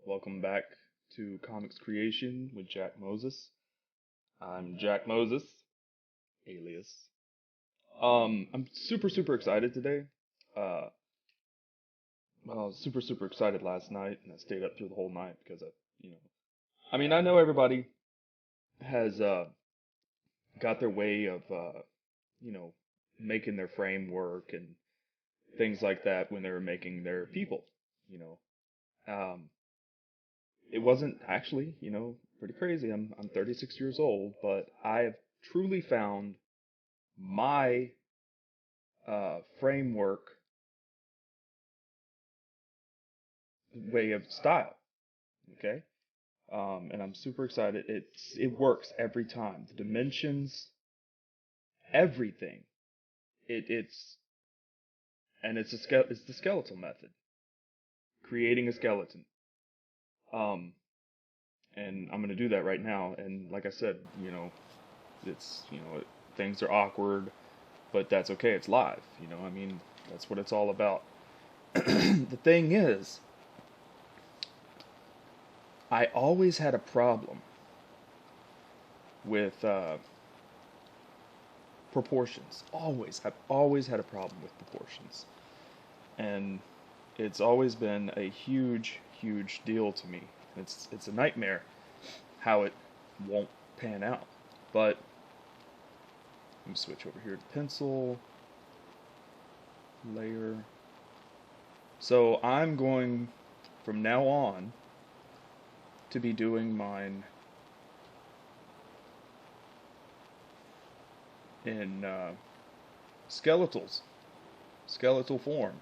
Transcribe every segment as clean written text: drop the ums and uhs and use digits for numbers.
Welcome back to Comics Creation with Jack Moses. I'm Jack Moses, alias. I'm super excited today. Uh, well, I was super excited last night, and I stayed up through the whole night because I know everybody has got their way of you know, making their framework and things like that when they were making their people. You um, it wasn't actually, pretty crazy. I'm 36 years old, but I have truly found my framework way of style. Okay, and I'm super excited. It works every time. The dimensions, everything. It's and it's the skeletal method, creating a skeleton. Um, and I'm gonna do that right now. And like I said, it's things are awkward, but that's okay. It's live. That's what it's all about. The thing is, I always had a problem with proportions. I've always had a problem with proportions, and it's always been a huge deal to me. It's a nightmare how it won't pan out. But let me switch over here to pencil layer. So I'm going from now on to be doing mine in skeletal form,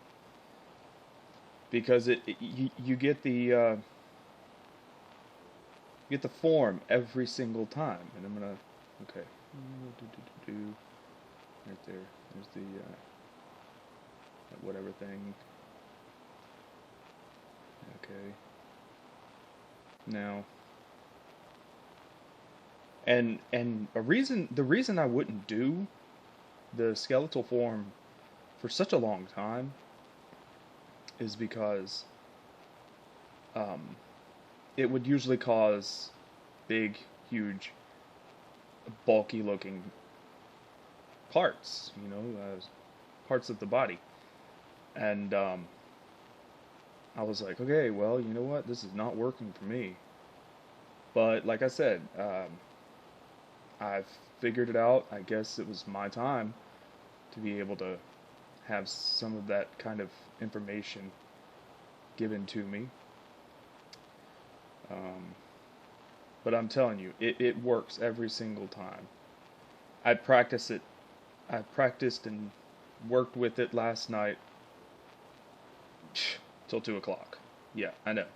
because you get the form every single time. And I'm gonna okay, right there. There's the that whatever thing. Okay. Now, and the reason I wouldn't do the skeletal form for such a long time is because um, it would usually cause big, huge, bulky looking parts, parts of the body. And I was like, okay, well, you know what? This is not working for me. But like I said, I've figured it out. I guess it was my time to be able to have some of that kind of information given to me. But I'm telling you, it works every single time. I practice it. I practiced and worked with it last night till 2 o'clock. Yeah, I know.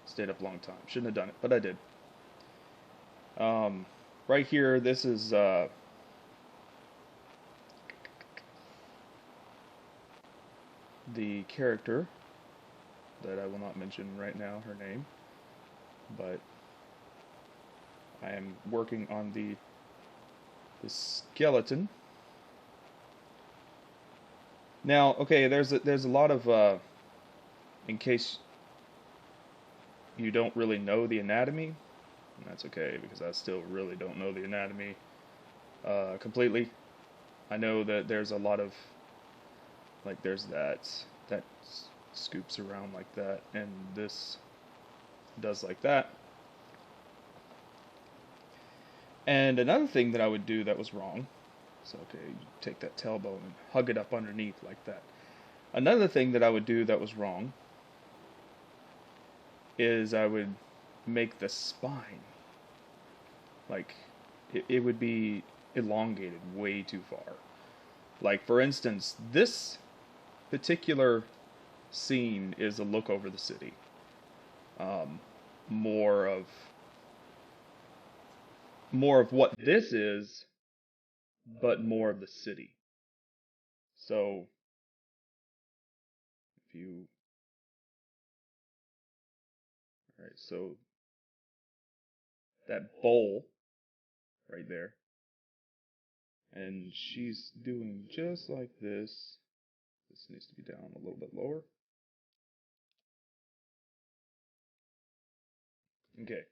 Stayed up a long time. Shouldn't have done it, but I did. Right here, this is the character that I will not mention right now, her name, but I am working on the skeleton. Now, okay, there's a lot of in case you don't really know the anatomy, and that's okay because I still really don't know the anatomy completely. I know that there's a lot of there's that scoops around like that, and this does like that. And another thing that I would do that was wrong, so okay, you take that tailbone and hug it up underneath like that. Another thing that I would do that was wrong is I would make the spine, like, it would be elongated way too far. Like, for instance, this particular scene is a look over the city. More of what this is, but more of the city. So if you, all right, so that bowl right there, and she's doing just like this. This needs to be down a little bit lower. Okay.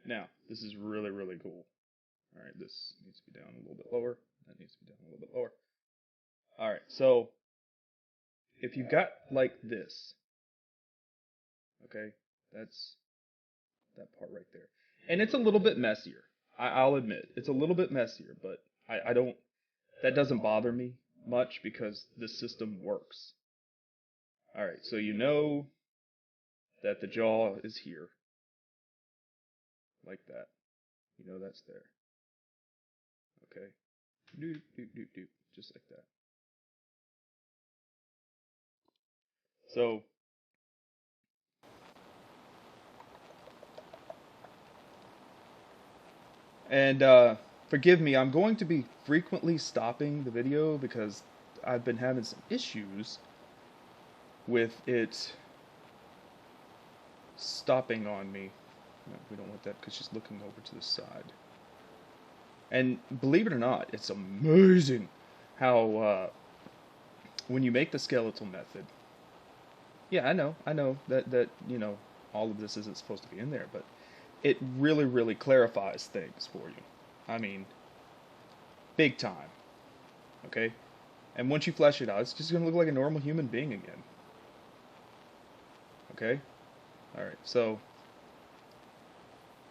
Now, this is really, really cool. Alright, this needs to be down a little bit lower. That needs to be down a little bit lower. Alright, so if you've got like this, okay, that's that part right there. And it's a little bit messier. I'll admit, it's a little bit messier, but I don't, that doesn't bother me much because the system works. Alright, so you know that the jaw is here. Like that. You know that's there. Okay. Doop, doop, doop, doop. Just like that. So, and forgive me, I'm going to be frequently stopping the video because I've been having some issues with it stopping on me. No, we don't want that because she's looking over to the side. And believe it or not, it's amazing how when you make the skeletal method, yeah, I know that you know all of this isn't supposed to be in there, but it really, really clarifies things for you. I mean, big time. Okay, and once you flesh it out, it's just gonna look like a normal human being again. Okay, all right. So,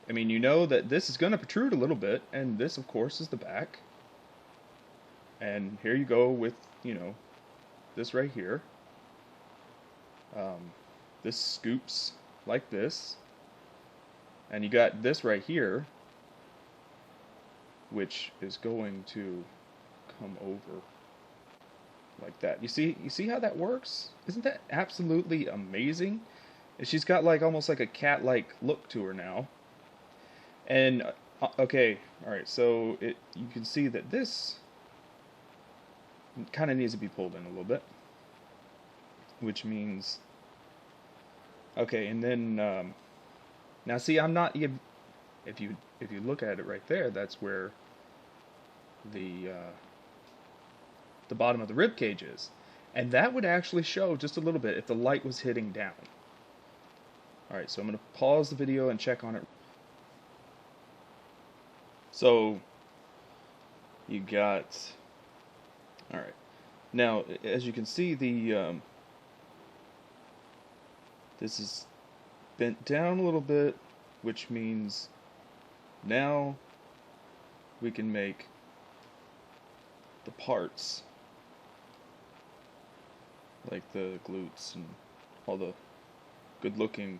I mean, you know that this is gonna protrude a little bit, and this, of course, is the back. And here you go with, you know, this right here. This scoops like this. And you got this right here, which is going to come over like that. You see how that works? Isn't that absolutely amazing? And she's got like almost like a cat-like look to her now. And okay, all right. So you can see that this kind of needs to be pulled in a little bit, which means okay. And then now see, I'm not even. If you look at it right there, that's where the bottom of the rib cage is, and that would actually show just a little bit if the light was hitting down. All right, so I'm going to pause the video and check on it. So you got, all right. Now, as you can see, the this is bent down a little bit, which means now we can make the parts like the glutes and all the good looking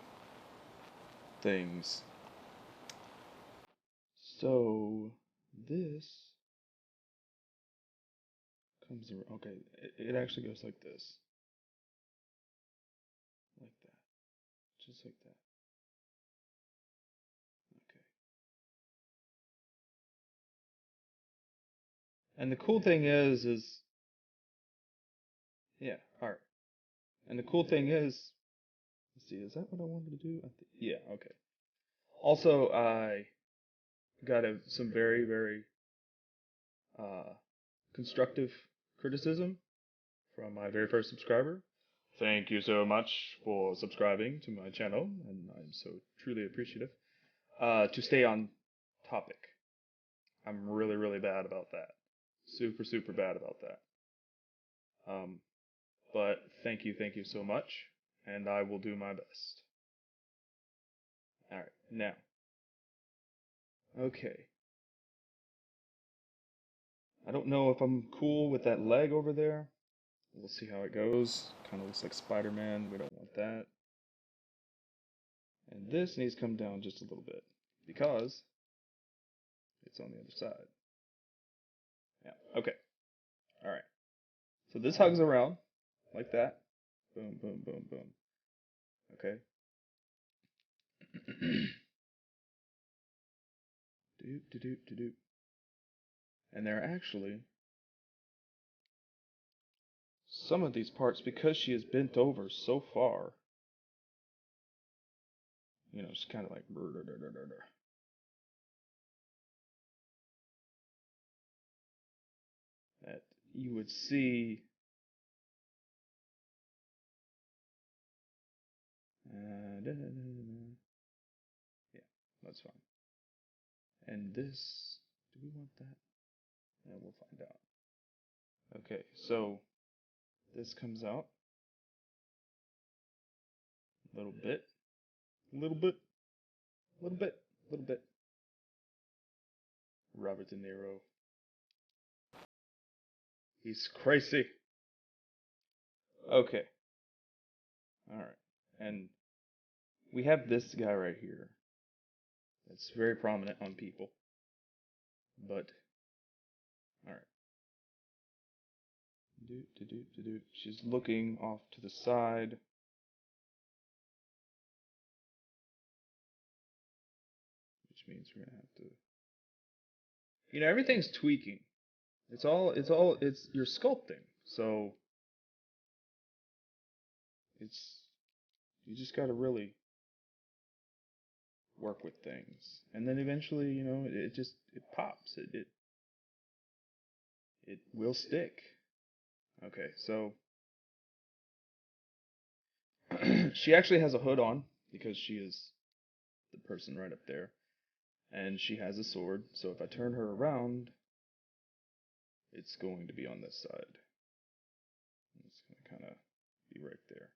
things. So this comes around. Okay, it actually goes like this. Like that. Just like that. Okay. And the cool thing is yeah, alright. And the cool thing is, let's see, is that what I wanted to do? Yeah, okay. Also, I got some very, very constructive criticism from my very first subscriber. Thank you so much for subscribing to my channel, and I'm so truly appreciative. To stay on topic. I'm really, really bad about that. Super, super bad about that. But thank you so much, and I will do my best. Alright, now. Okay. I don't know if I'm cool with that leg over there. We'll see how it goes. Kind of looks like Spider-Man. We don't want that. And this needs to come down just a little bit because it's on the other side. Yeah, okay. Alright. So this hugs around like that. Boom, boom, boom, boom. Okay. Doop, doop, doop, doop. And they're actually some of these parts, because she is bent over so far, you know, it's kind of like that you would see. Yeah. That's fine. And this, do we want that? Yeah, we'll find out. Okay, so this comes out a little bit, a little bit, a little bit, a little bit. Robert De Niro. He's crazy. Okay. Alright. And we have this guy right here. That's very prominent on people. But, alright. She's looking off to the side. Which means we're gonna have to. You know, everything's tweaking. You're sculpting. So, you just gotta really work with things. And then eventually, you know, it pops. It will stick. Okay, so she actually has a hood on because she is the person right up there. And she has a sword, so if I turn her around, it's going to be on this side. It's going to kind of be right there.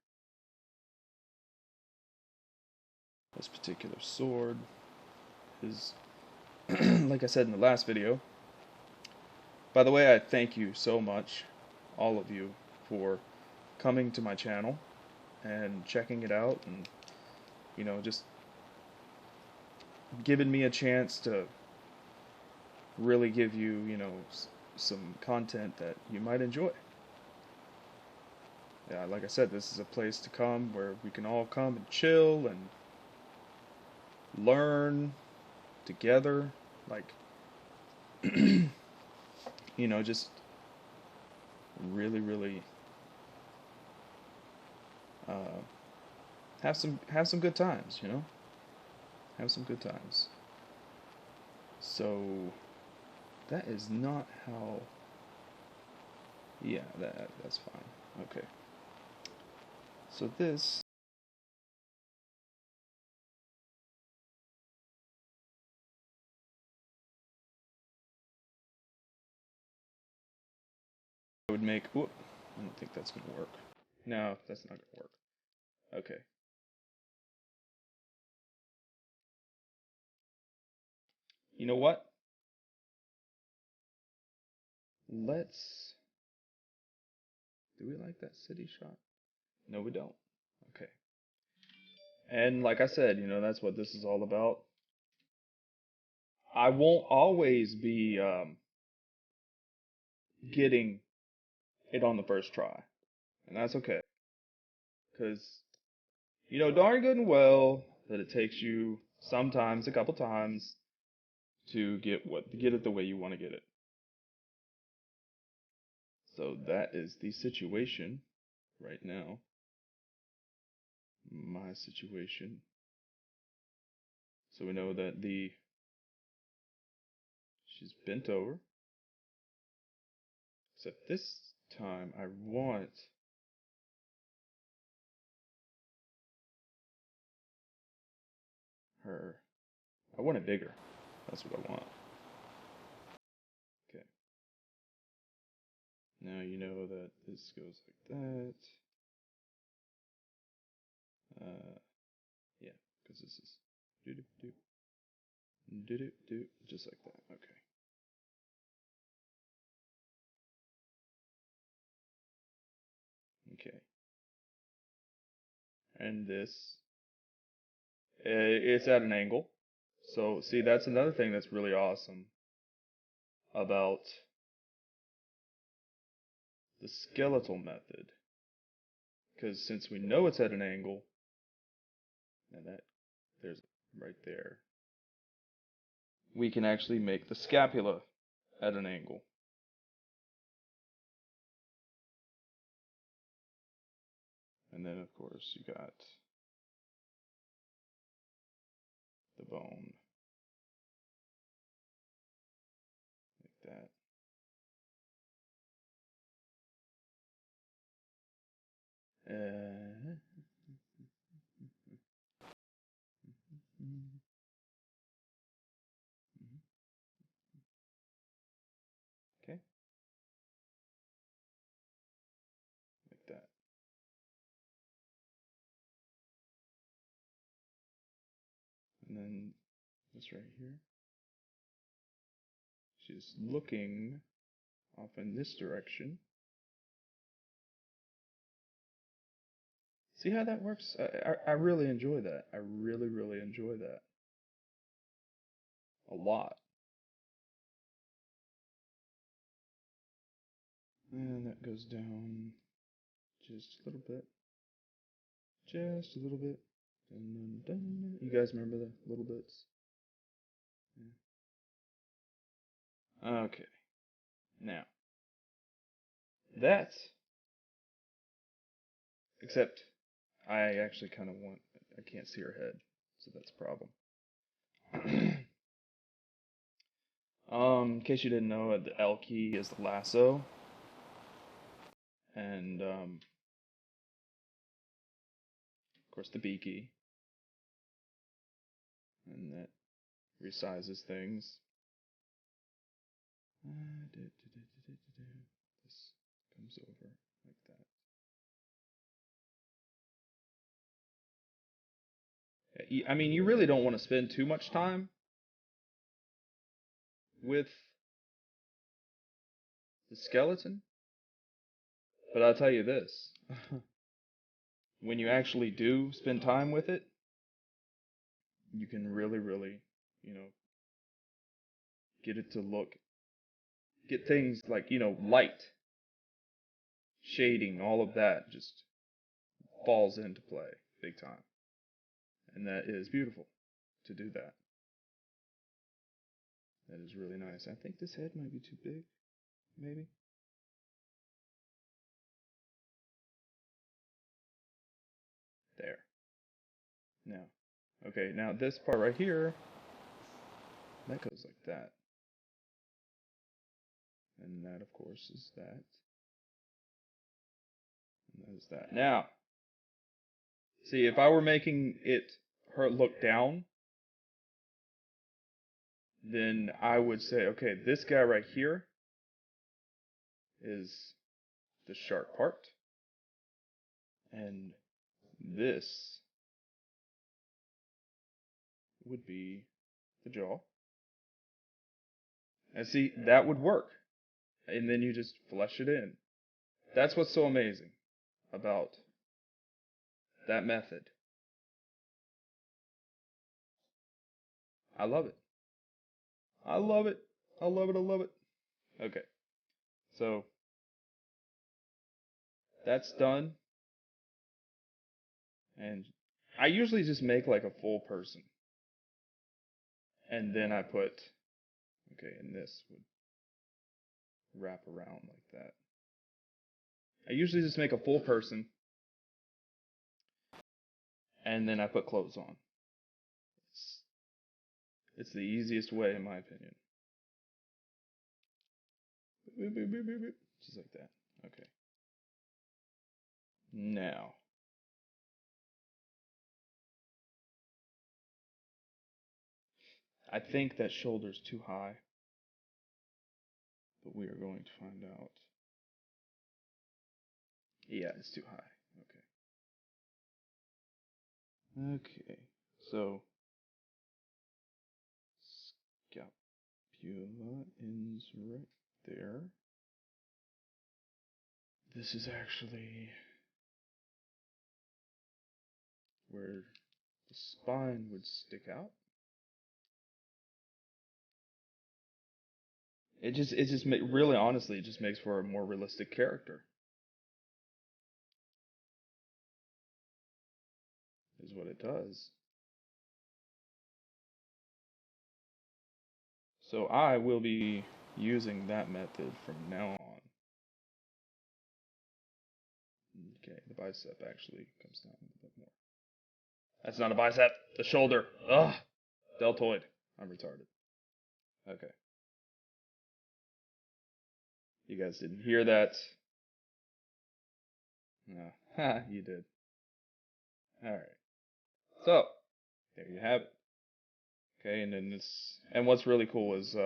This particular sword is, like I said in the last video. By the way, I thank you so much, all of you, for coming to my channel and checking it out and, you know, just giving me a chance to really give you, you know, some content that you might enjoy. Yeah, like I said, this is a place to come where we can all come and chill and learn together, like, you know, just really have some good times, you know, have some good times. So that is not how. Yeah, that's fine. Okay. So this. I would make. Whoop, I don't think that's gonna work. No, that's not gonna work. Okay. You know what? Let's. Do we like that city shot? No, we don't. Okay. And like I said, you know, that's what this is all about. I won't always be getting it on the first try, and that's okay. Because, you know darn good and well that it takes you sometimes a couple times to get it the way you want to get it. So that is the situation right now. My situation. So we know that she's bent over. Except this time I want her. I want it bigger. That's what I want. Okay. Now you know that this goes like that. Yeah, because this is just like that. Okay. Okay. And this, it's at an angle. So see, that's another thing that's really awesome about the skeletal method. Because since we know it's at an angle, and there's right there, we can actually make the scapula at an angle. And then, of course, you got the bone like that. then this right here. She's looking off in this direction. See how that works? I really enjoy that. I really, really enjoy that. A lot. And that goes down just a little bit. Just a little bit. Dun, dun, dun, dun. You guys remember the little bits? Yeah. Okay. Now, that, except I actually kind of want, I can't see her head, so that's a problem. In case you didn't know, the L key is the lasso, and of course the B key, and that resizes things. This comes over like that. I mean, you really don't want to spend too much time with the skeleton, but I'll tell you this. When you actually do spend time with it, you can really, really, get it to get things like, light, shading, all of that just falls into play big time. And that is beautiful to do that. That is really nice. I think this head might be too big, maybe. There. Now, okay, now this part right here, that goes like that. And that, of course, is that. And that is that. Now, see, if I were making her look down, then I would say, okay, this guy right here is the sharp part, and this would be the jaw. And see, that would work. And then you just flesh it in. That's what's so amazing about that method. I love it. I love it. I love it. I love it. Okay. So that's done. And I usually just make like a full person. And then I put, okay, and this would wrap around like that. I usually just make a full person. And then I put clothes on. It's the easiest way, in my opinion. Just like that. Okay. Now, I think that shoulder's too high, but we are going to find out. Yeah, it's too high. Okay. Okay, so scapula ends right there. This is actually where the spine would stick out. Really honestly, it just makes for a more realistic character. Is what it does. So I will be using that method from now on. Okay, the bicep actually comes down a little bit more. That's not a bicep, the shoulder. Ugh, deltoid. I'm retarded. Okay. You guys didn't hear that. No. Ha, you did. Alright. So, there you have it. Okay, and then and what's really cool is,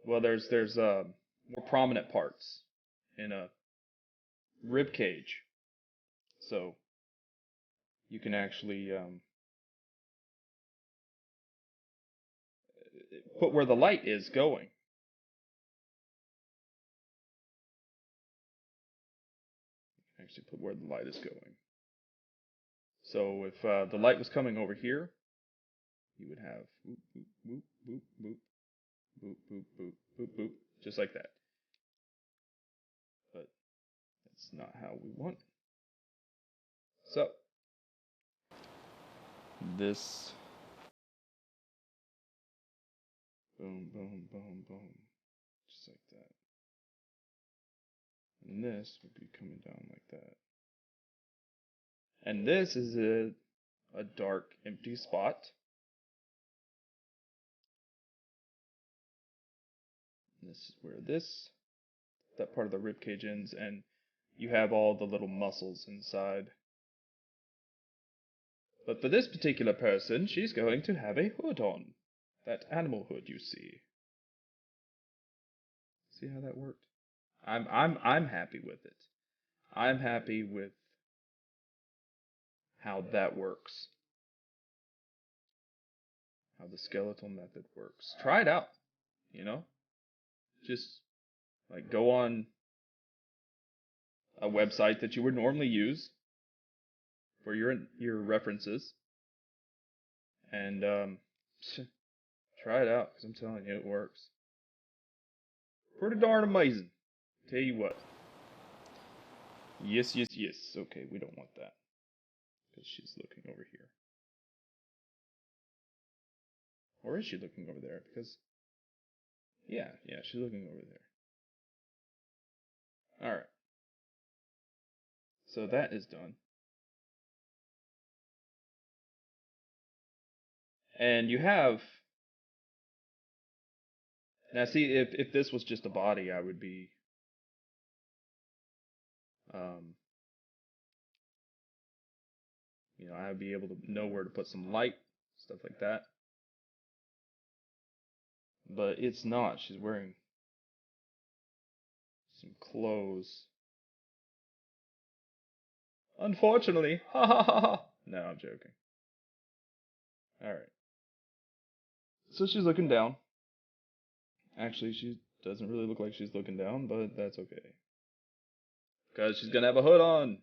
well, there's more prominent parts in a rib cage. So, you can actually, put where the light is going. Actually put where the light is going. So if the light was coming over here, you would have boop, boop, boop, boop, boop, boop, boop, boop, boop, boop, just like that. But that's not how we want it. So this, boom, boom, boom, boom, just like that. And this would be coming down like that. And this is a dark, empty spot. And this is where that part of the rib cage ends, and you have all the little muscles inside. But for this particular person, she's going to have a hood on. That animal hood you see. See how that worked? I'm happy with it. I'm happy with how that works. How the skeletal method works. Try it out, you know? Just like go on a website that you would normally use for your references and try it out, because I'm telling you, it works. Pretty darn amazing. Tell you what. Yes, yes, yes. Okay, we don't want that, because she's looking over here. Or is she looking over there? Because, yeah, she's looking over there. Alright. So that is done. And you have... Now see, if this was just a body, I would be... you know, I would be able to know where to put some light, stuff like that. But it's not. She's wearing some clothes. Unfortunately. Ha ha ha ha. No, I'm joking. Alright. So she's looking down. Actually, she doesn't really look like she's looking down, but that's okay. Because she's gonna have a hood on.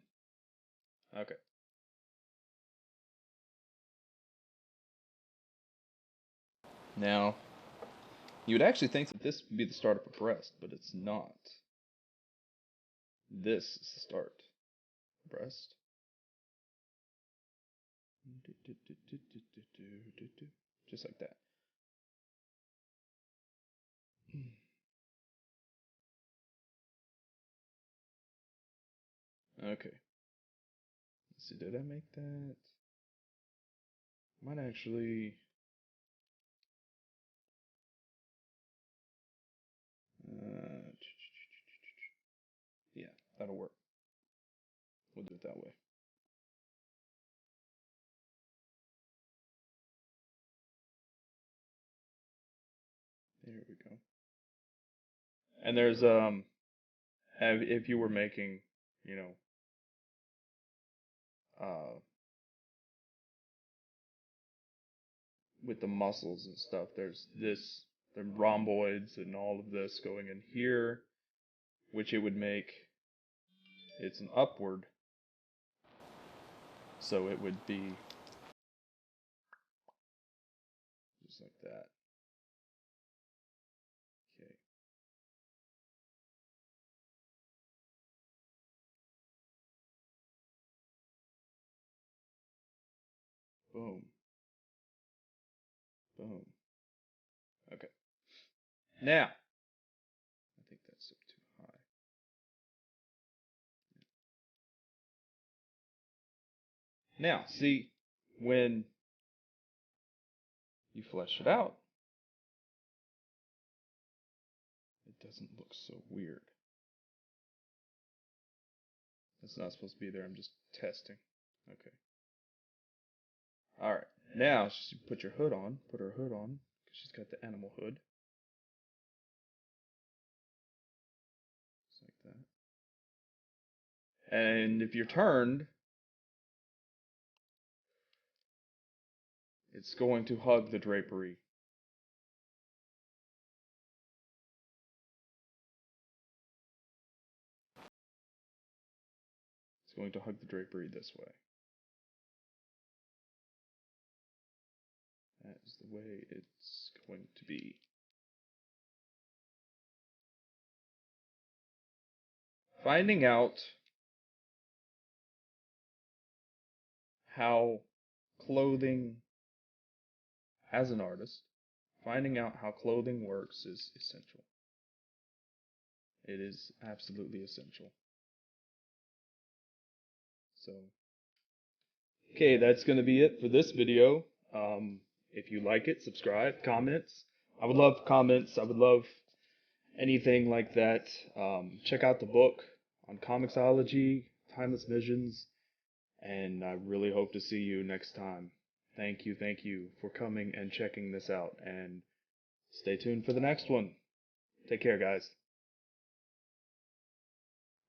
Okay. Now, you would actually think that this would be the start of a breast, but it's not. This is the start. Breast. Just like that. Okay. Let's see, did I make that? Might actually... yeah, that'll work. We'll do it that way. There we go. And there's if you were making, you know, with the muscles and stuff, there's this, the rhomboids and all of this going in here, which it would make, it's an upward, so it would be just like that. Okay. Boom. Boom. Okay. Now, I think that's up too high. Now, see, when you flesh it out, it doesn't look so weird. That's not supposed to be there, I'm just testing. Okay. Alright, now she put your hood on, put her hood on, because she's got the animal hood. Just like that. And if you're turned, it's going to hug the drapery. going to hug the drapery this way. That is the way it's going to be. Finding out how clothing, as an artist, finding out how clothing works is essential. It is absolutely essential. So, okay, that's going to be it for this video. If you like it, subscribe, comments. I would love comments. I would love anything like that. Check out the book on Comixology, TimelessVisions, and I really hope to see you next time. Thank you for coming and checking this out, and stay tuned for the next one. Take care, guys.